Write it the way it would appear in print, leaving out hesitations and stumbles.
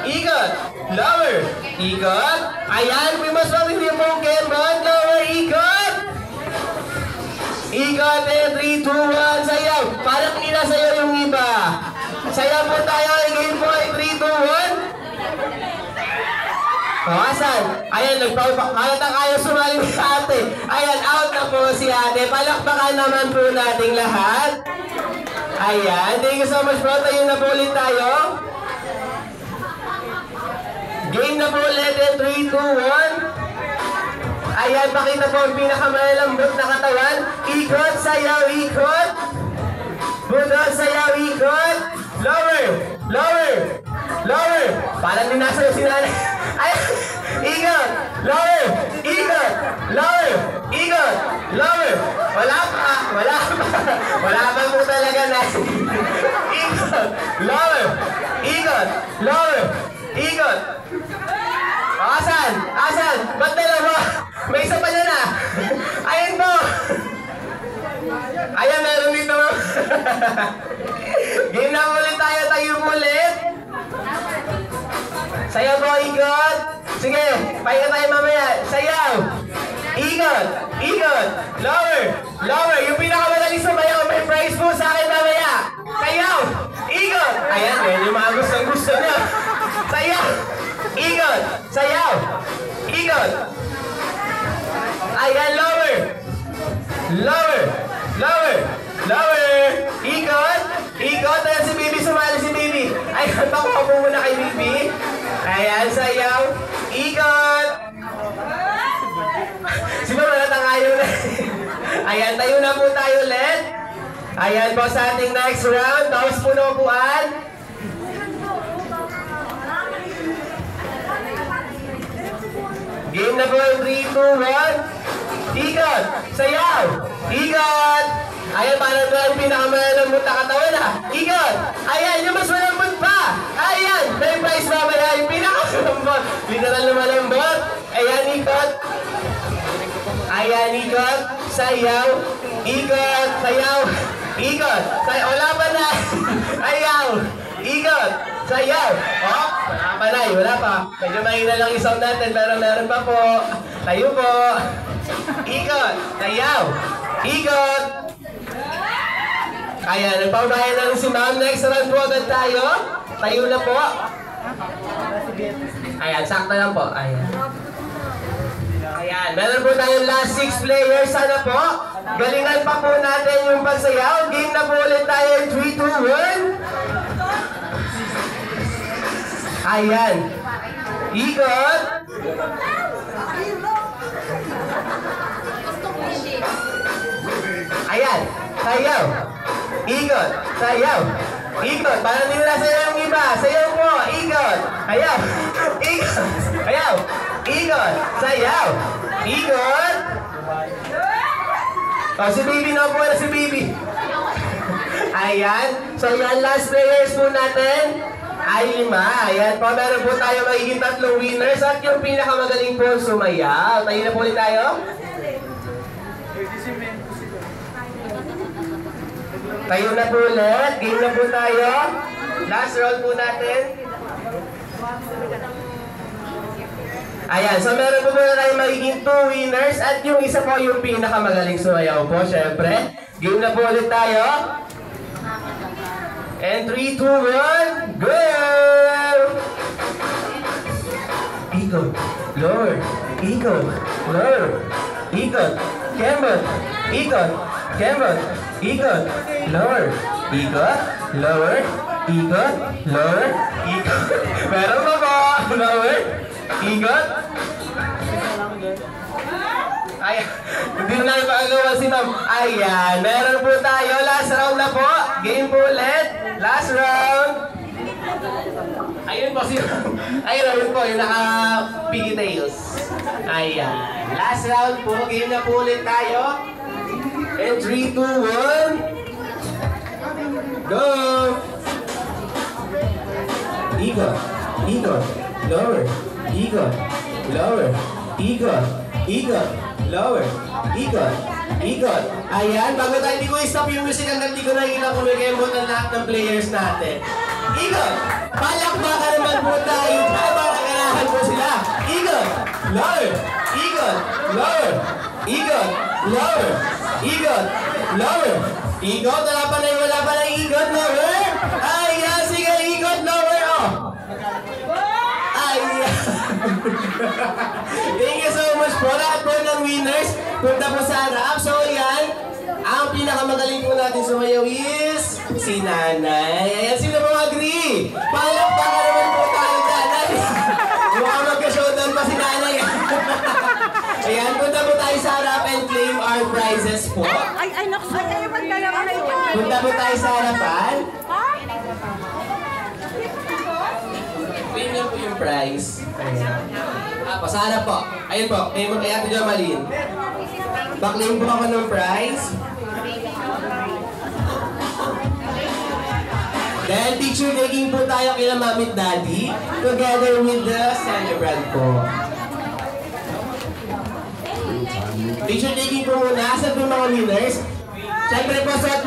Ikot. Lower. Ikot. Ayan, we must not hindi po Kembot. Lower. Ikot. Ikot. And 3, 2, 1. Sayaw. Parang hindi na sayaw yung iba. Sayaw po tayo. Again po. 3, 2, 1. Asan? Ayan, halatang ayaw sumali sa ate. Ayan, out na po si ate. Palakpakan naman po nating lahat. Ayan, thank you so much bro. Tayo na po ulit tayo. Game na po ulit. 3, 2, 1. Ayan, pakita po ang pinakamalambot na katawan. Ikot, sayaw, ikot. Budol, sayaw, ikot. Lower, lower, lower. Parang dinasayaw si nanay. Ay, ikot, lower, ikot, lower, ikot, lower. Wala pa, wala pa. Wala pa po talaga na. Ikot, lower, ikot, lower, ikot. Asan? Asan? Ba't dalawa? May isa pa niya na. Ayun po. Ayan, meron dito. Game na ulit tayo. Tayo ulit. Sayaw po, ikot. Sige, pahinga tayo mamaya. Sayaw. Ikot. Ikot. Lower. Lower. Yung pinakamadaling sumayaw, may prize po sa akin mamaya. Sayaw. Ikot. Ayan, medyo mga gusto niya. Sayaw. Ikot. Sayaw. Ikot. Ayan, lower. Lower. Lower. Lower. Ikot. Ikot. Ayan si Bibi. Sumali si Bibi. Ayan, pakuha po muna kay Bibi. Ayan, sayaw. Ikot. Si Mama natangayo na. Ayan, tayo na po tayo ulit. Ayan po sa ating next round. Tapos po na upuan. Game na po. 3, 2, 1. Ikot. Sayaw. Ikot. Ayan, parang ito ang pinakamalambot na katawan ha. Ikot. Ayan, yung mas malambot pa. Ayan, may prize mamaya. Yung pinakamalambot. Literal na malambot. Ayan, ikot. Ayan, ikot. Sayaw. Ikot. Sayaw. Ikot. Sayaw. Wala pa na. Ayaw. Ikot. Sayaw. Oh, wala pa na. Wala pa. Medyo mahina lang yung sound natin, pero meron pa po. Tayo po. Ikot. Sayaw. Ikot. Ayan, nagpaunayan na rin si ma'am. Next round po agad tayo. Tayo na po. Ayan, sakto lang po. Ayan. Ayan, meron po tayong last 6 players. Sana po, galingan pa po natin yung pagsayaw. Game na po ulit tayo. 3, 2, 1. Ayan. Ikot. Ayan. Sayaw. Ikot. Sayaw. Ikot. Parang hindi na sayaw yung iba. Sayaw po. Ikot. Sayaw. Ikot. Sayaw. Ikot. Sayaw. Ikot. O, si Bibi na po na si Bibi. Ayan. So, yan last players po natin ay 5. Ayan po. Meron po tayo magiging 3 winners at yung pinakamagaling po sumayaw. Tayo na po ulit tayo. Tayo na po ulit. Game na po tayo. Last round po natin. Ayan. So meron po muna tayo magiging 2 winners at yung isa po yung pinakamagaling sumayaw po. Siyempre. Game na po ulit tayo. And 3, 2, 1. Go! Ikot. Lower. Ikot. Lower. Ikot. Kembot. Ikot. Kembot. Ikot. Lower. Ikot. Lower. Ikot. Lower. Ikot. Meron pa po. Lower. Ikot. Ayan. Hindi na natin pakagawa si ma'am. Ayan. Meron po tayo. Last round na po. Game po ulit. Last round. Ayun po si ma'am. Ayun po. Yung naka-pigtails. Ayan. Last round po. Game na po ulit tayo. And 3, 2, 1. Go! Ikot. Ikot. Lower. Ikot. Lower. Ikot. Ikot. Lower. Ikot. Ikot. Ayan. Bago tayo, hindi ko i-stop yung music hanggang hindi ko nakikita kung may kembot ng lahat ng players natin. Ikot. Palakpakan naman po tayo Lower. Ikot. Lower. Ikot. Wala pa na yung ikot. Lower. Ayan. Sige, ikot. Lower. Oh. Ayan. Thank you so much po. Lahat po ng winners. Punta po sa harap. So, yan. Ang pinakamagaling po natin sumayaw is si Nanay. Ayan, sino po agree? Palakpakan naman po tayo dyan. Mukhang magka-showdown pa si Nanay. Ayan, punta po tayo sa harap and claim our prizes po. Ay, naku. Ay, magdalaman na ito. Punta po tayo sa harapan. Claim niyo po yung prize. Ayan. Sa harap po. Ayun po, claim mo kaya ito dyan malin. Baklaim po ako ng prize. Then, picture taking po tayo kila Mami at Daddy together with the celebrant po. Picture taking po muna sa mga winners. Siyempre po, suot